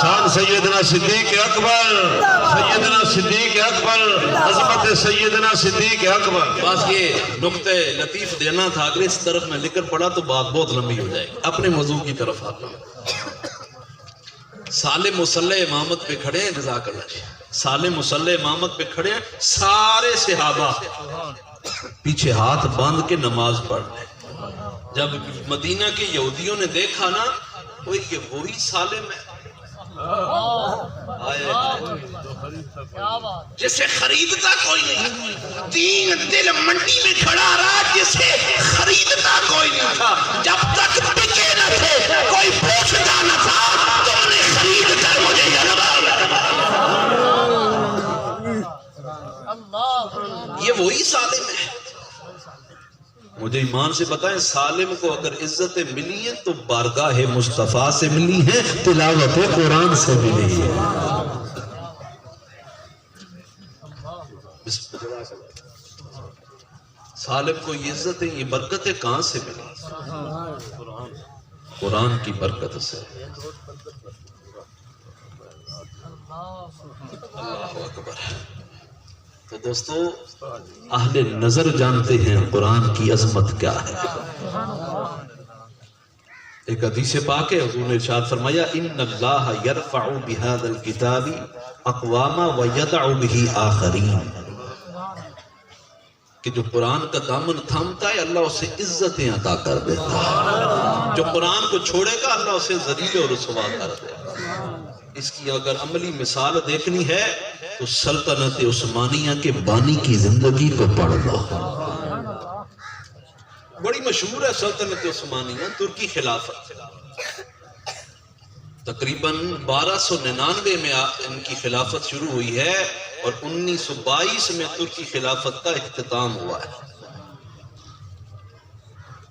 شان سیدنا صدیق اکبر، سیدنا صدیق اکبر، عظمت سیدنا صدیق اکبر۔ بس یہ نقطہ لطیف دینا تھا، اگر اس طرف میں لکھ کر پڑا تو بات بہت لمبی ہو جائے گی۔ اپنے موضوع کی طرف آتا ہوں۔ سالم مصلی امامت پہ کھڑے ہیں، جزاک اللہ جی، سالم مصلی امامت پہ کھڑے ہیں، سارے صحابہ پیچھے ہاتھ باندھ کے نماز پڑھ رہے ہیں۔ جب مدینہ کے یہودیوں نے دیکھا نا، وہ یہ وہی سالم ہے جسے خریدتا کوئی نہیں، تین دل منڈی میں کھڑا رہا جسے خریدتا کوئی نہیں تھا، جب تک بکے نہ تھے کوئی پوچھتا نہ تھا، تم نے خرید کر مجھے یہ وہی سالم ہے۔ مجھے ایمان سے بتائیں، سالم کو اگر عزتیں ملی ہیں تو بارگاہ مصطفیٰ سے ملی ہیں، تلاوت قرآن سے ملی ہے۔ سالم کو یہ عزتیں، یہ برکتیں کہاں سے ملی؟ قرآن کی برکت سے۔ اللہ اکبر۔ تو دوستو، اہل نظر جانتے ہیں قرآن کی عظمت کیا ہے۔ ایک حدیث پاک ہے، حضور نے ارشاد فرمایا ان اللہ یرفع بہذا الکتاب اقواما ویدع بہ آخرین، کہ جو قرآن کا دامن تھامتا ہے اللہ اسے عزتیں عطا کر دیتا ہے، جو قرآن کو چھوڑے گا اللہ اسے ذلیل و رسوا کر دے گا۔ اس کی اگر عملی مثال دیکھنی ہے تو سلطنت عثمانیہ کے بانی کی زندگی کو پڑھ لو، بڑی مشہور ہے سلطنت عثمانیہ، ترکی خلافت، تقریباً 1299 میں ان کی خلافت شروع ہوئی ہے اور 1922 میں ترکی خلافت کا اختتام ہوا ہے۔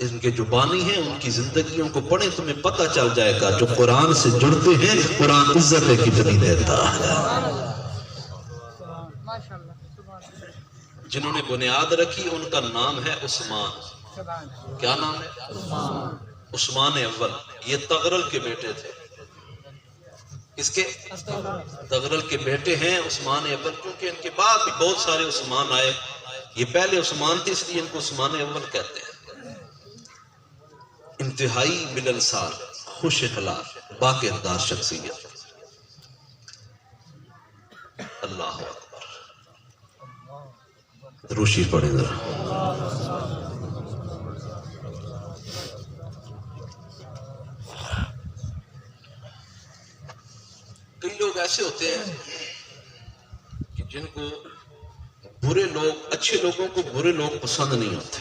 ان کے جو بانی ہیں ان کی زندگیوں کو پڑھیں، تمہیں پتہ چل جائے گا جو قرآن سے جڑتے ہیں قرآن عزتیں کتنی دیتا ہے۔ جنہوں نے بنیاد رکھی ان کا نام ہے عثمان۔ کیا نام ہے؟ عثمان اول۔ یہ تغرل کے بیٹے تھے۔ اس کے تغرل کے بیٹے ہیں عثمان اول، کیونکہ ان کے بعد بھی بہت سارے عثمان آئے، یہ پہلے عثمان تھے اس لیے ان کو عثمان اول کہتے ہیں۔ انتہائی ملنسار، خوش اخلاق، باکردار شخصیت۔ اللہ اکبر۔ دروشی پڑھیں ذرا۔ کئی لوگ ایسے ہوتے ہیں کہ جن کو برے لوگ، اچھے لوگوں کو برے لوگ پسند نہیں ہوتے،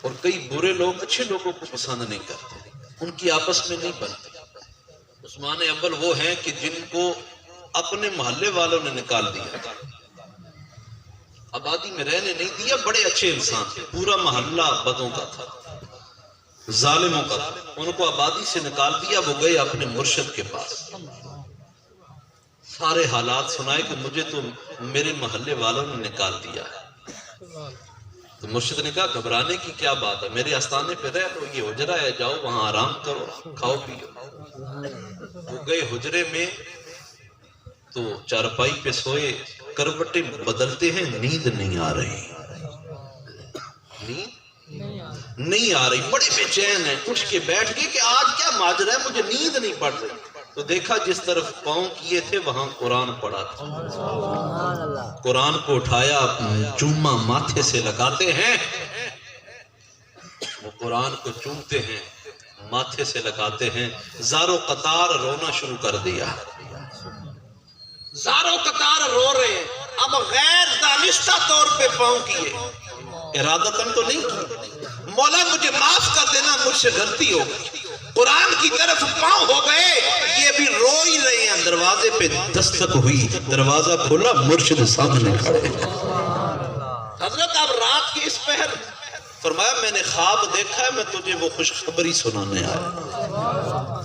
اور کئی برے لوگ اچھے لوگوں کو پسند نہیں کرتے، ان کی آپس میں نہیں بنتی۔ عثمان اول وہ ہیں کہ جن کو اپنے محلے والوں نے نکال دیا، آبادی میں رہنے نہیں دیا، بڑے اچھے انسان تھے، پورا محلہ بدوں کا تھا، ظالموں کا تھا، ان کو آبادی سے نکال دیا، وہ گئے اپنے مرشد کے پاس، سارے حالات سنائے کہ مجھے تو میرے محلے والوں نے نکال دیا ہے۔ تو مرشد نے کہا گھبرانے کی کیا بات ہے، میرے آستانے پہ رہ لو، یہ حجرہ ہے، جاؤ وہاں آرام کرو، کھاؤ پیو۔ وہ گئے حجرے میں تو چارپائی پہ سوئے، کروٹیں بدلتے ہیں، نیند نہیں آ رہی، نیند نہیں آ رہی، بڑے بے چین ہیں، اٹھ کے بیٹھ گئے کہ آج کیا ماجرا ہے، مجھے نیند نہیں پڑ رہی۔ تو دیکھا جس طرف پاؤں کیے تھے وہاں قرآن پڑھا تھا، قرآن کو اٹھایا، چوما ماتھے سے لگاتے ہیں، وہ قرآن کو چومتے ہیں، ماتھے سے لگاتے ہیں، زار و قطار رونا شروع کر دیا، زار و قطار رو رہے ہیں، اب غیر دانستہ طور پہ پاؤں کیے، ارادتاً تو نہیں کی، مولا مجھے معاف کر دینا، مجھ سے غلطی ہو گئی، قرآن کی طرف پاؤں ہو گئے، یہ بھی رو ہی رہے ہیں، دروازے پہ دستک ہوئی، دروازہ کھولا، مرشد سامنے کھڑے۔ حضرت اب رات کی اس پہر فرمایا میں نے خواب دیکھا ہے، میں تجھے وہ خوشخبری سنانے آیا۔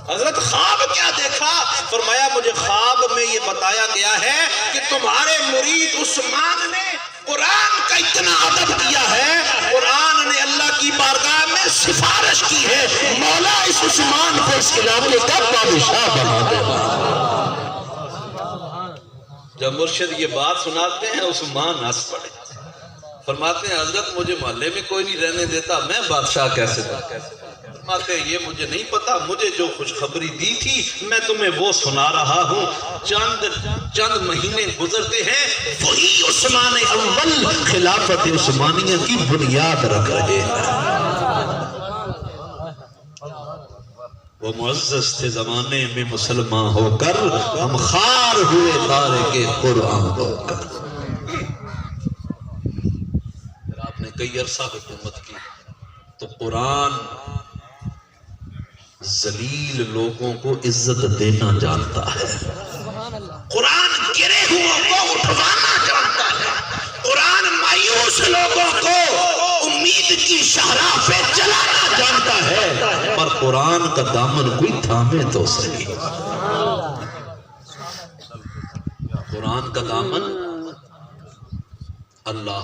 حضرت خواب کیا دیکھا؟ فرمایا مجھے خواب میں یہ بتایا گیا ہے کہ تمہارے مرید عثمان نے قرآن کا اتنا ادب کیا ہے، قرآن نے اللہ کی بارگاہ میں سفارش کی ہے، مولا کھلانے کا بادشاہ بنا دینا۔ جب مرشد یہ بات سناتے ہیں عثمان ہنس پڑے، فرماتے ہیں حضرت مجھے محلے میں کوئی نہیں رہنے دیتا، میں بادشاہ کیسے بنا؟ فرماتے ہیں یہ مجھے نہیں پتا، مجھے جو خوشخبری دی تھی میں تمہیں وہ سنا رہا ہوں۔ چند مہینے گزرتے ہیں، وہی عثمان اول خلافت عثمانیہ کی بنیاد رکھ رہے ہیں۔ وہ معزز تھے زمانے میں مسلمان ہو کر، ہم خار ہوئے تارک قرآن ہو کر۔ اگر آپ نے کئی عرصہ حکومت کی تو قرآن ذلیل لوگوں کو عزت دینا جانتا ہے، قرآن گرے ہوئے کو اٹھوانا جانتا ہے، قرآن مایوس لوگوں کو امید کی شاہراہ پہ چلانا جانتا ہے، پر قرآن کا دامن کوئی تھامے تو صحیح۔ قرآن کا دامن اللہ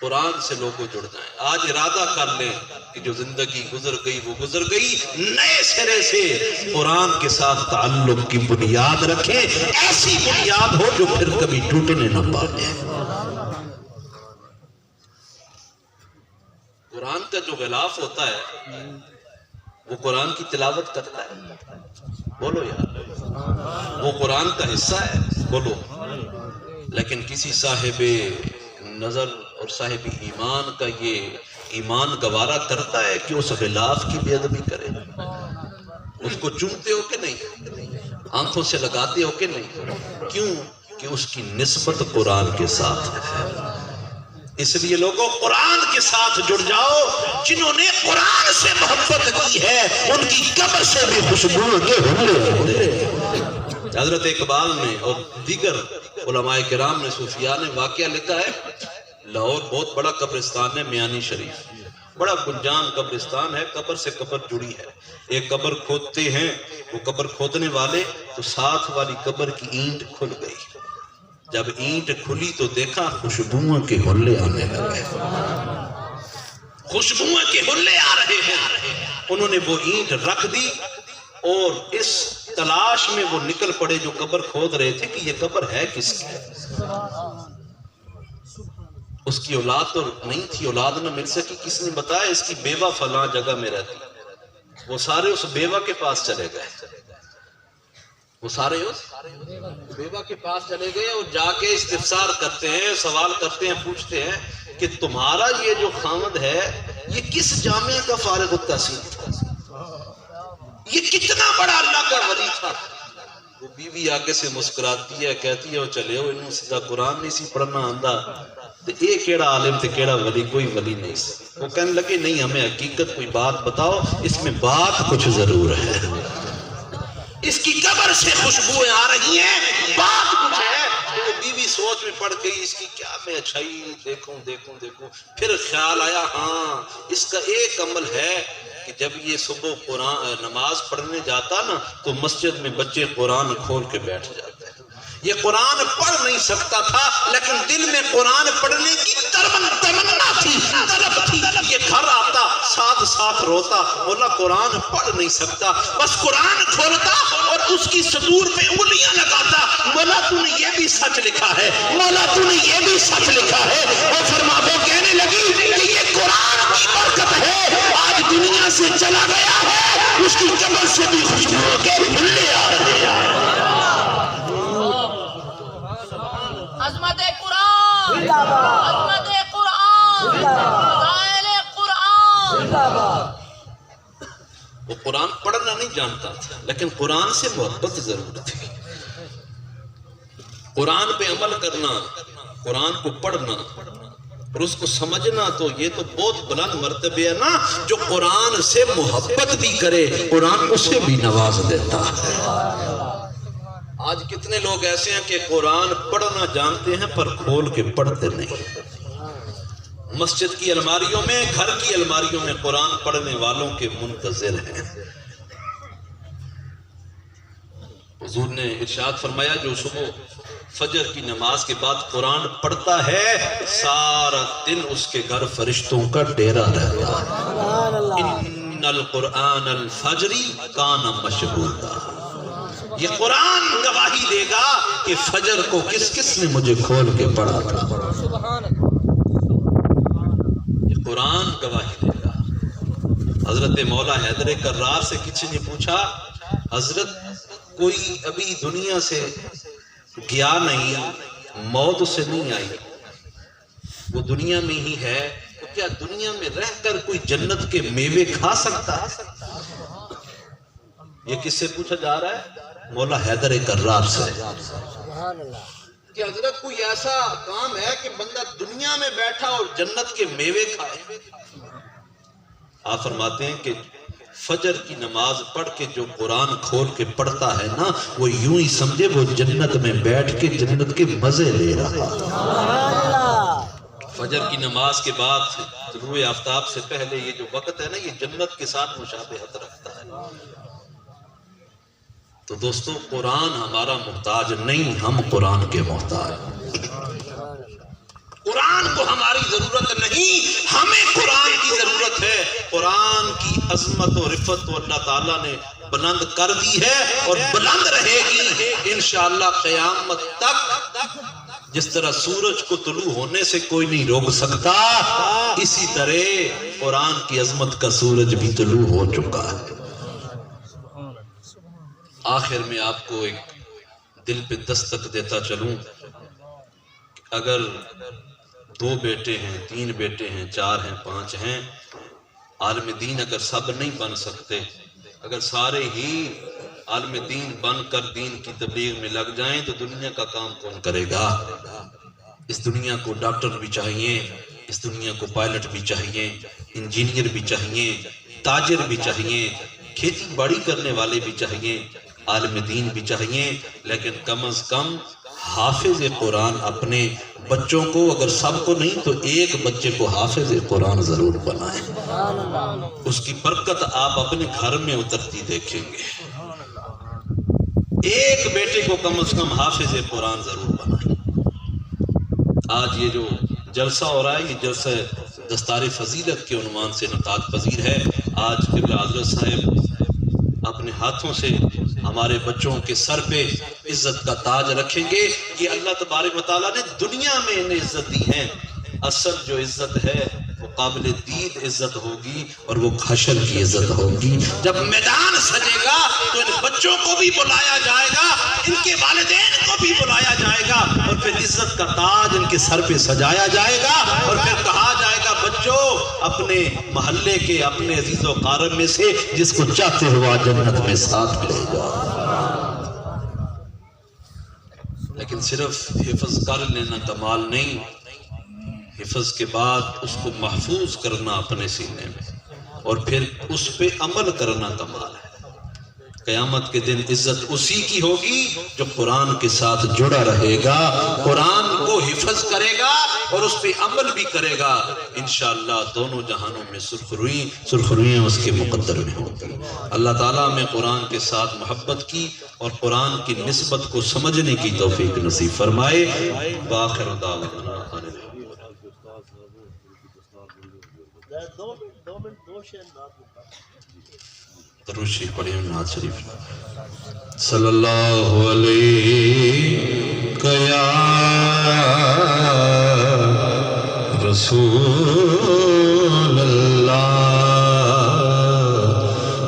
قرآن سے لوگوں جڑ جائیں۔ آج ارادہ کر لیں کہ جو زندگی گزر گئی وہ گزر گئی، نئے سرے سے قرآن کے ساتھ تعلق کی بنیاد رکھیں، ایسی بنیاد ہو جو پھر کبھی ٹوٹنے نہ پائے۔ قرآن کا جو غلاف ہوتا ہے وہ قرآن کی تلاوت کرتا ہے، بولو یار، وہ قرآن کا حصہ ہے، بولو۔ لیکن کسی صاحب نظر اور صاحب ایمان کا یہ ایمان گوارا کرتا ہے کہ اس غلاف کی بے ادبی کرے، اس کو چومتے ہو کہ نہیں، آنکھوں سے لگاتے ہو کہ نہیں، کیوں کہ اس کی نسبت قرآن کے ساتھ ہے۔ اس لیے لوگوں قرآن کے ساتھ جڑ جاؤ، جنہوں نے قرآن سے محبت کی ہے ان کی قبر سے بھی خوشبو کے حملے ہوتے۔ حضرت اقبال نے اور دیگر علماء کرام نے، صوفیاء نے واقعہ لکھا ہے، لاہور بہت بڑا قبرستان ہے، میانی شریف بڑا گنجان قبرستان ہے، قبر سے قبر جڑی ہے۔ ایک قبر کھودتے ہیں، وہ قبر کھودنے والے تو ساتھ والی قبر کی اینٹ کھل گئی، جب اینٹ کھلی تو دیکھا خوشبوؤں کے حلے آنے لگے، خوشبوؤں کے حلے آ رہے ہیں۔ انہوں نے وہ اینٹ رکھ دی اور اس تلاش میں وہ نکل پڑے جو قبر کھود رہے تھے کہ یہ قبر ہے کس کی۔ اس کی اولاد تو نہیں تھی، اولاد نہ مل سکی، کس نے بتایا اس کی بیوہ فلاں جگہ میں رہتی۔ وہ سارے اس بیوہ کے پاس چلے گئے، وہ سارے اس بیوہ کے پاس چلے گئے اور جا کے استفسار کرتے ہیں، سوال کرتے ہیں، پوچھتے ہیں کہ تمہارا یہ جو خامد ہے یہ کس جامعہ کا فارغ التحصیل تھا، یہ کتنا بڑا اللہ کا ولی تھا۔ وہ بیوی آگے سے مسکراتی ہے، کہتی ہے وہ چلے ہو انہوں سیدھا قرآن نہیں سی پڑھنا آندہ، تو یہ کیڑا عالم تھے کیڑا ولی، کوئی ولی نہیں سی۔ وہ کہنے لگے نہیں ہمیں حقیقت کوئی بات بتاؤ، اس میں بات کچھ ضرور ہے، اس کی قبر سے خوشبوئیں آ رہی ہیں، بات کچھ ہے۔ وہ بیوی سوچ میں پڑ گئی اس کی کیا میں اچھائی دیکھوں دیکھوں دیکھوں، پھر خیال آیا ہاں اس کا ایک عمل ہے کہ جب یہ صبح قرآن نماز پڑھنے جاتا نا تو مسجد میں بچے قرآن کھول کے بیٹھ جاتے ہیں۔ یہ قرآن پڑھ نہیں سکتا تھا لیکن دل میں قرآن پڑھنے کی تمنا تھی، طلب تھی۔ یہ گھر آتا ساتھ ساتھ روتا، بولا قرآن پڑھ نہیں سکتا، بس قرآن کھولتا اور اس کی صدور پہ انگلیاں لگاتا، مولا تو نے یہ بھی سچ لکھا ہے، مولا تو نے یہ بھی سچ لکھا ہے۔ وہ فرماتے کہنے لگی کہ یہ قرآن کی برکت ہے، آج دنیا سے چلا گیا ہے، اس کی قبر سے بھی خوشبو کے پھولے آ رہے ہیں۔ عظمت قرآن، عظمت قرآن، فضائل قرآن۔ وہ قرآن پڑھنا نہیں جانتا تھا لیکن قرآن سے محبت ضرور تھی۔ قرآن پہ عمل کرنا، قرآن کو پڑھنا اور اس کو سمجھنا، تو یہ تو بہت بلند مرتبہ ہے نا۔ جو قرآن سے محبت بھی کرے قرآن اسے بھی نواز دیتا ہے۔ آج کتنے لوگ ایسے ہیں کہ قرآن پڑھنا جانتے ہیں پر کھول کے پڑھتے نہیں۔ مسجد کی الماریوں میں، گھر کی الماریوں میں قرآن پڑھنے والوں کے منتظر ہیں۔ حضور نے ارشاد فرمایا جو صبح فجر کی نماز کے بعد قرآن پڑھتا ہے سارا دن اس کے گھر فرشتوں کا ڈیرا رہتا ہے۔ ان القرآن الفجری کان مشہودا، یہ قرآن گواہی دے گا کہ فجر کو کس کس نے مجھے کھول کے پڑھا تھا، یہ قرآن گواہی دے گا۔ حضرت مولا حیدر کرار سے کسی نے پوچھا حضرت کوئی ابھی دنیا سے گیا نہیں، موت اسے نہیں آئی، وہ دنیا میں ہی ہے، تو کیا دنیا میں رہ کر کوئی جنت کے میوے کھا سکتا ہے؟ یہ کس سے پوچھا جا رہا ہے؟ مولا حیدر کرار سے کہ حضرت کوئی ایسا کام ہے کہ بندہ دنیا میں بیٹھا اور جنت کے میوے کھائے؟ آپ فرماتے ہیں کہ فجر کی نماز پڑھ کے جو قرآن کھول کے پڑھتا ہے نا، وہ یوں ہی سمجھے وہ جنت میں بیٹھ کے جنت کے مزے لے رہا۔ فجر کی نماز کے بعد طلوع آفتاب سے پہلے یہ جو وقت ہے نا، یہ جنت کے ساتھ مشابہت رکھتا ہے۔ تو دوستو قرآن ہمارا محتاج نہیں، ہم قرآن کے محتاج۔ قرآن کو ہماری ضرورت نہیں، ہمیں قرآن کی ضرورت ہے۔ قرآن کی عظمت و رفت تو اللہ تعالیٰ نے بلند کر دی ہے اور بلند رہے گی انشاءاللہ قیامت تک۔ جس طرح سورج کو طلوع ہونے سے کوئی نہیں روک سکتا، اسی طرح قرآن کی عظمت کا سورج بھی طلوع ہو چکا ہے۔ آخر میں آپ کو ایک دل پہ دستک دیتا چلوں، اگر 2 بیٹے ہیں، 3 بیٹے ہیں، 4 ہیں، 5 ہیں، عالم دین اگر سب نہیں بن سکتے، اگر سارے ہی عالم دین بن کر دین کی تبلیغ میں لگ جائیں تو دنیا کا کام کون کرے گا؟ اس دنیا کو ڈاکٹر بھی چاہیے، اس دنیا کو پائلٹ بھی چاہیے، انجینئر بھی چاہیے، تاجر بھی چاہیے، کھیتی باڑی کرنے والے بھی چاہیے، عالم دین بھی چاہیے، لیکن کم از کم حافظ قرآن اپنے بچوں کو، اگر سب کو نہیں تو ایک بچے کو حافظ قرآن ضرور بنائیں۔ اس کی برکت آپ اپنے گھر میں اترتی دیکھیں گے۔ ایک بیٹے کو کم از کم حافظ قرآن ضرور بنائیں۔ آج یہ جو جلسہ ہو رہا ہے، یہ جلسہ دستار فضیلت کے عنوان سے انعقاد پذیر ہے۔ آج قبلہ حضرت صاحب اپنے ہاتھوں سے ہمارے بچوں کے سر پہ عزت کا تاج رکھیں گے۔ یہ اللہ تبارک و تعالیٰ نے دنیا میں انہیں عزت دی ہے، اصل جو عزت ہے وہ قابل دید عزت ہوگی اور وہ حشر کی عزت ہوگی۔ جب میدان سجے گا تو ان بچوں کو بھی بلایا جائے گا، ان کے والدین کو بھی بلایا جائے گا، اور پھر عزت کا تاج ان کے سر پہ سجایا جائے گا، اور پھر کہا جائے گا بچوں اپنے محلے کے اپنے عزیز و قارب میں سے جس کو چاہتے ہوا جنت میں ساتھ لے جاؤ۔ لیکن صرف حفظ کر لینا کمال نہیں، حفظ کے بعد اس کو محفوظ کرنا اپنے سینے میں اور پھر اس پہ عمل کرنا کمال ہے۔ قیامت کے دن عزت اسی کی ہوگی جو قرآن کے ساتھ جڑا رہے گا، قرآن کو حفظ کرے گا اور اس پہ عمل بھی کرے گا۔ انشاءاللہ دونوں جہانوں میں سرخرویاں اس کے مقدر میں ہوگی۔ اللہ تعالیٰ میں قرآن کے ساتھ محبت کی اور قرآن کی نسبت کو سمجھنے کی توفیق نصیب فرمائے۔ وآخر دعوانا درود شریف پڑھیں، نعت شریف۔ صلی اللہ علیہ یا رسول اللہ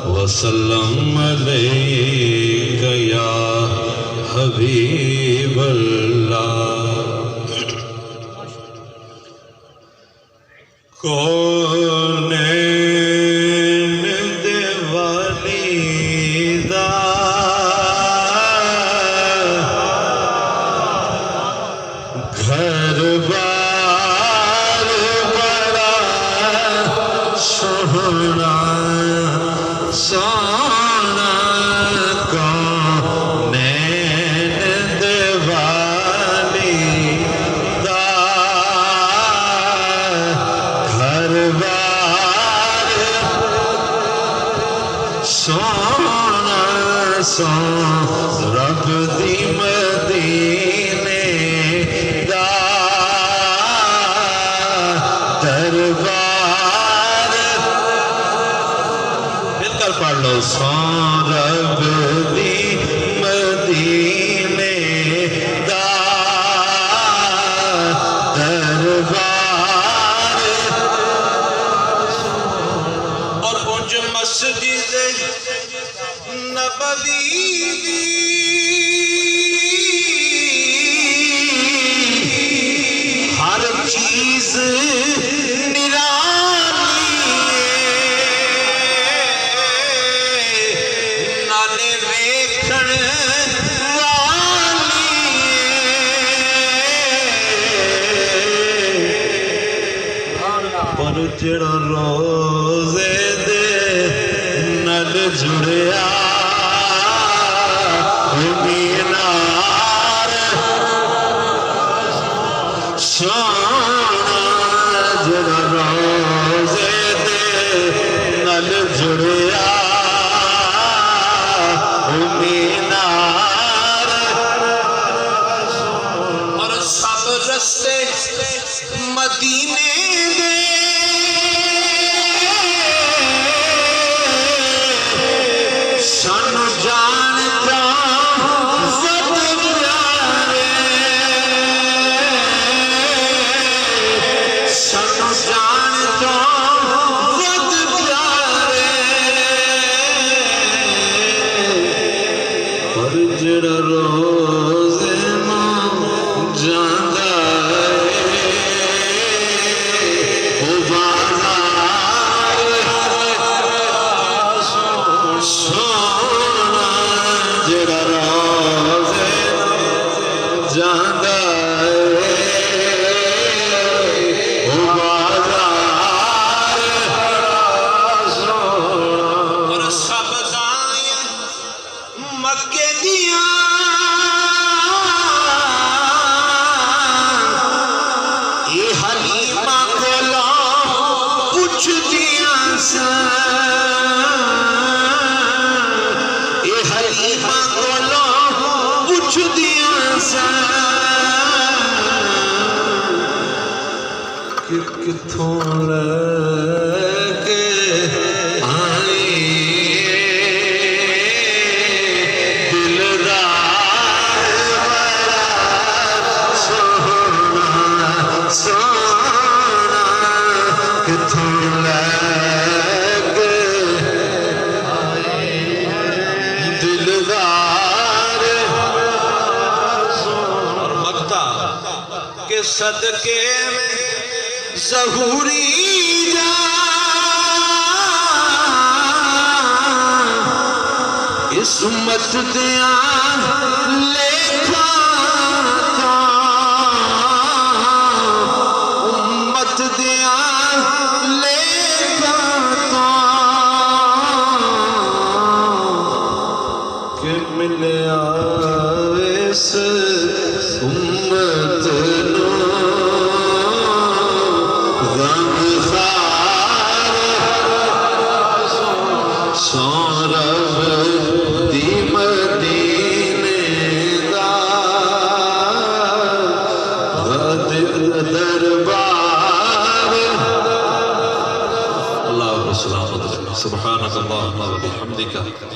وسلم علیہ یا حبیب اللہ۔ رب دی مدینے دا دربار بار پڑھ لو سورب دی مدینے دا دربار اور اونج مسجد نبوی دی ہر چیز نالے ویکھن پر جڑا روزے دے نل جڑیا مینار سونا جڑا روزے دے نل جڑیا مینار اور سب رستے مدینے دے سانو جان دا ود پیارے سانو جان دا ود پیارے پر جڑا روزے ماں جاندا او بازار سونا جڑا روزے جاندا او بازار اور سب دائیں مکے دیاں اے حلیمہ کولوں پوچھ دیاں اے حلیمہ کولوں پوچھ دیاں کہ کتھوں لے کے آئی دلدار سونا سونا کتھوں لے کے دلدار اور مکتا کے صدقے میں ظہوری جان اس امت دیاں لیکھا تا امت دیاں لیکھا تا کہ ملیا اس امت نو غمخوار سورب دی مدینے دا دربار اللہ سلامت سبحانك اللهم وبحمدك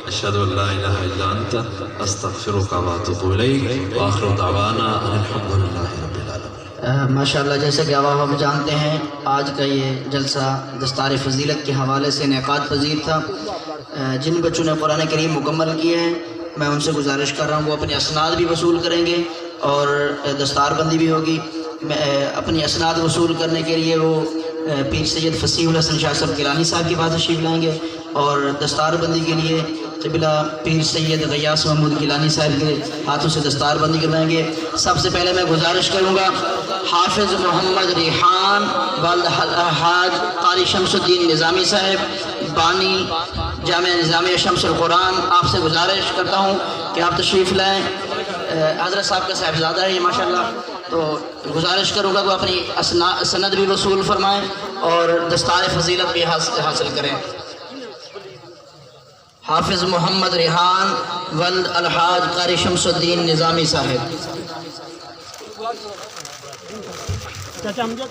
اشهد ان لا اله الا انت استغفرك واتوب اليك واخر دعوانا ان الحمد لله رب العالمين. ماشاءاللہ جیسے کہ اب ہم جانتے ہیں آج کا یہ جلسہ دستار فضیلت کے حوالے سے انعقاد پذیر تھا. جن بچوں نے قرآن کریم مکمل کیے ہیں میں ان سے گزارش کر رہا ہوں وہ اپنے اسناد بھی وصول کریں گے اور دستار بندی بھی ہوگی. اپنی اسناد وصول کرنے کے لیے وہ پیر سید فصیح الحسن شاہ صاحب گیلانی صاحب کے پاس تشریف لائیں گے اور دستار بندی کے لیے قبلہ پیر سید غیاث محمود گیلانی صاحب کے ہاتھوں سے دستار بندی کروائیں گے. سب سے پہلے میں گزارش کروں گا حافظ محمد ریحان والد حاج قاری شمس الدین نظامی صاحب بانی جامعہ نظامیہ شمس القرآن آپ سے گزارش کرتا ہوں کہ آپ تشریف لائیں. حضرت صاحب کا صاحبزادہ ہے یہ ماشاءاللہ تو گزارش کروں گا کہ وہ اپنی سند بھی وصول فرمائیں اور دستار فضیلت بھی حاصل کریں. حافظ محمد ریحان ولد الحاج قاری شمس الدین نظامی صاحب. چاچا امجد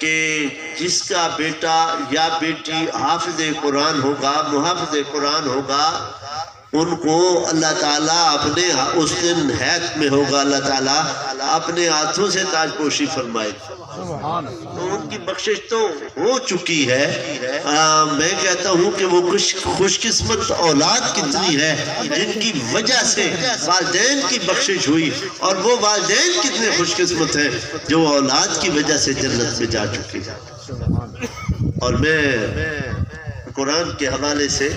کہ جس کا بیٹا یا بیٹی حافظ قرآن ہوگا، محافظ قرآن ہوگا، ان کو اللہ تعالیٰ اپنے اس دن حیات میں ہوگا، اللہ تعالیٰ اپنے ہاتھوں سے تاج پوشی فرمائے. تو ان کی بخشش تو ہو چکی ہے. میں کہتا ہوں کہ وہ خوش قسمت اولاد کتنی ہے جن کی وجہ سے والدین کی بخشش ہوئی، اور وہ والدین کتنے خوش قسمت ہیں جو اولاد کی وجہ سے جنت میں جا چکی ہے. اور میں قرآن کے حوالے سے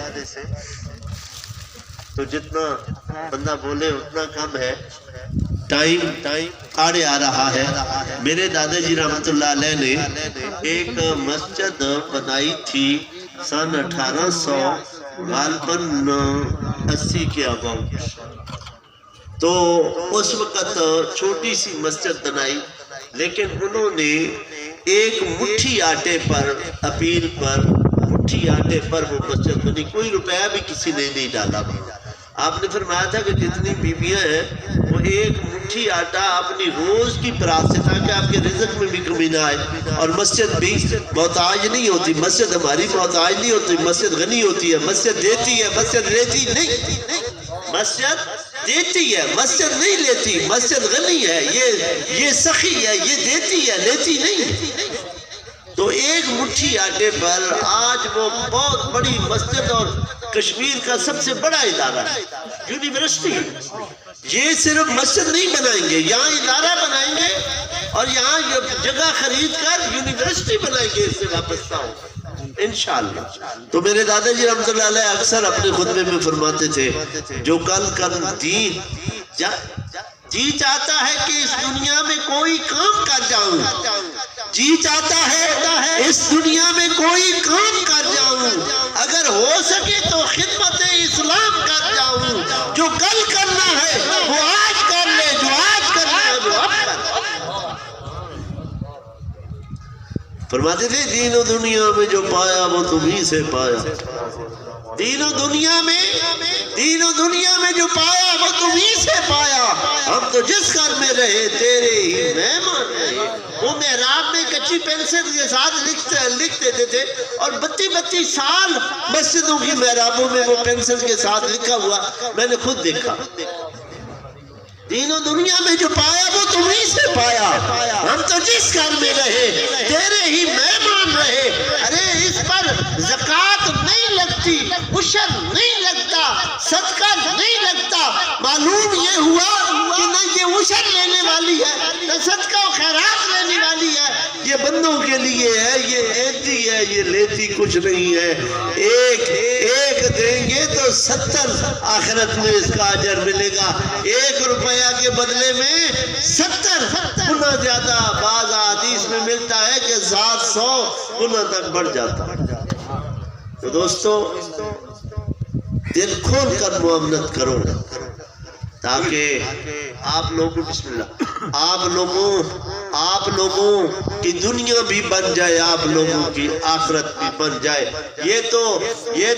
تو جتنا بندہ بولے اتنا کم ہے. ٹائم آڑے آ رہا ہے. میرے دادا جی رحمت اللہ علیہ نے ایک مسجد بنائی تھی سن 1880 غالباً 80 کے اباؤٹ. تو اس وقت چھوٹی سی مسجد بنائی، لیکن انہوں نے ایک مٹھی آٹے پر اپیل پر مٹھی آٹے پر وہ مسجد بنی. کوئی روپیہ بھی کسی نے نہیں ڈالا. آپ نے فرمایا تھا کہ جتنی بیویاں ہیں وہ ایک مٹھی آٹا اپنی روز کی پرات سے، تاکہ آپ کے رزق میں بھی کمی نہ آئے. اور مسجد بھی محتاج نہیں ہوتی، مسجد ہماری محتاج نہیں ہوتی، مسجد غنی ہوتی ہے. مسجد دیتی ہے، مسجد لیتی نہیں. مسجد دیتی ہے، مسجد نہیں لیتی. مسجد غنی ہے، یہ سخی ہے، یہ دیتی ہے، لیتی نہیں. تو ایک مٹھی آٹے پر آج وہ بہت بڑی مسجد اور کشمیر کا سب سے بڑا ادارہ ہے، یونیورسٹی. یہ صرف مسجد نہیں بنائیں گے، یہاں ادارہ بنائیں گے اور یہاں جگہ خرید کر یونیورسٹی بنائیں گے. اس سے وابستہ ہوں انشاءاللہ. تو میرے دادا جی رحمت اللہ علیہ اکثر اپنے خطبے میں فرماتے تھے، جو کل دین جی چاہتا ہے کہ اس دنیا میں کوئی کام کر جاؤں، جی چاہتا ہے اس دنیا میں کوئی کام کر جاؤں، اگر ہو سکے تو خدمت اسلام کر جاؤں. جو کل کرنا ہے وہ آج کر لے، جو آج کرنا ہے وہ اب کر. فرماتے تھے دین و دنیا میں جو پایا وہ تمہیں سے پایا. دین و دنیا میں جو پایا وہ تمہیں سے پایا. ہم تو جس گھر میں رہے تیرے ہی مہمان رہے. وہ محراب میں کچی پینسل کے ساتھ لکھ دیتے تھے، اور 32 سال مسجدوں کی محرابوں میں وہ پینسل کے ساتھ لکھا ہوا میں نے خود دیکھا. دین و دنیا میں جو پایا وہ تمہیں سے پایا. ہم تو جس گھر میں رہے تیرے ہی مہمان رہے. ارے اس پر زکوٰۃ نہیں لگتی، عشر نہیں لگتا، صدقہ نہیں لگتا. معلوم یہ ہوا کہ نہ یہ عشر لینے والی ہے، نہ صدقہ و خیرات لینے والی ہے. یہ بندوں کے لیے ہے، یہ دیتی ہے، یہ لیتی کچھ نہیں ہے. ایک دیں گے تو 70 آخرت میں اس کا اجر ملے گا. 1 روپیہ کے بدلے میں 70 گنا زیادہ. بعض حدیث میں ملتا ہے کہ 700 گنا تک بڑھ جاتا. تو دوستو دل کھول کر معاملت کرو، تاکہ آپ لوگوں بسم اللہ آپ لوگوں کی دنیا بھی بن جائے، آپ لوگوں کی آخرت بھی بن جائے. یہ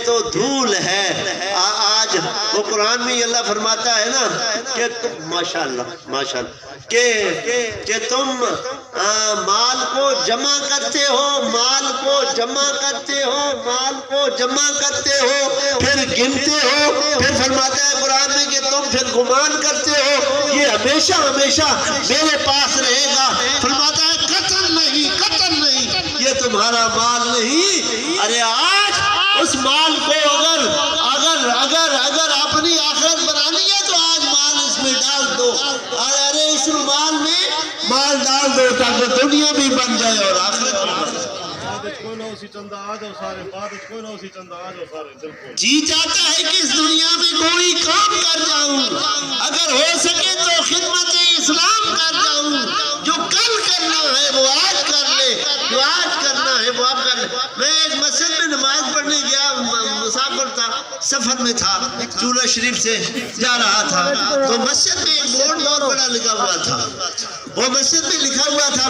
تو دھول ہے. آج وہ قرآن میں اللہ فرماتا ہے نا کہ ماشاءاللہ کہ تم مال کو جمع کرتے ہو، پھر گنتے ہو. پھر فرماتا ہے قرآن میں کہ تم پھر گمان کرتے ہو یہ ہمیشہ میرے پاس رہے گا. فرماتا ہے قتل نہیں، یہ تمہارا مال نہیں. ارے آج اس مال کو اگر اپنی آخرت بنانی ہے تو آج مال اس میں ڈال دو. ارے اس مال میں مال ڈال دو تاکہ دنیا بھی بن جائے اور آخرت بھی بن جائے. جی چاہتا ہے کہ اس دنیا میں کوئی کام کر جاؤں، اگر ہو سکے تو خدمت اسلام کر جاؤں. جو کل کرنا ہے وہ آج کر لے، جو آج کرنا ہے وہ اب کر لے. میں ایک مسجد میں نماز پڑھنے گیا، مسافر تھا، سفر میں تھا، چولہ شریف سے جا رہا تھا. تو مسجد میں ایک بورڈ بہت بڑا لکھا ہوا تھا. وہ مسجد میں لکھا ہوا تھا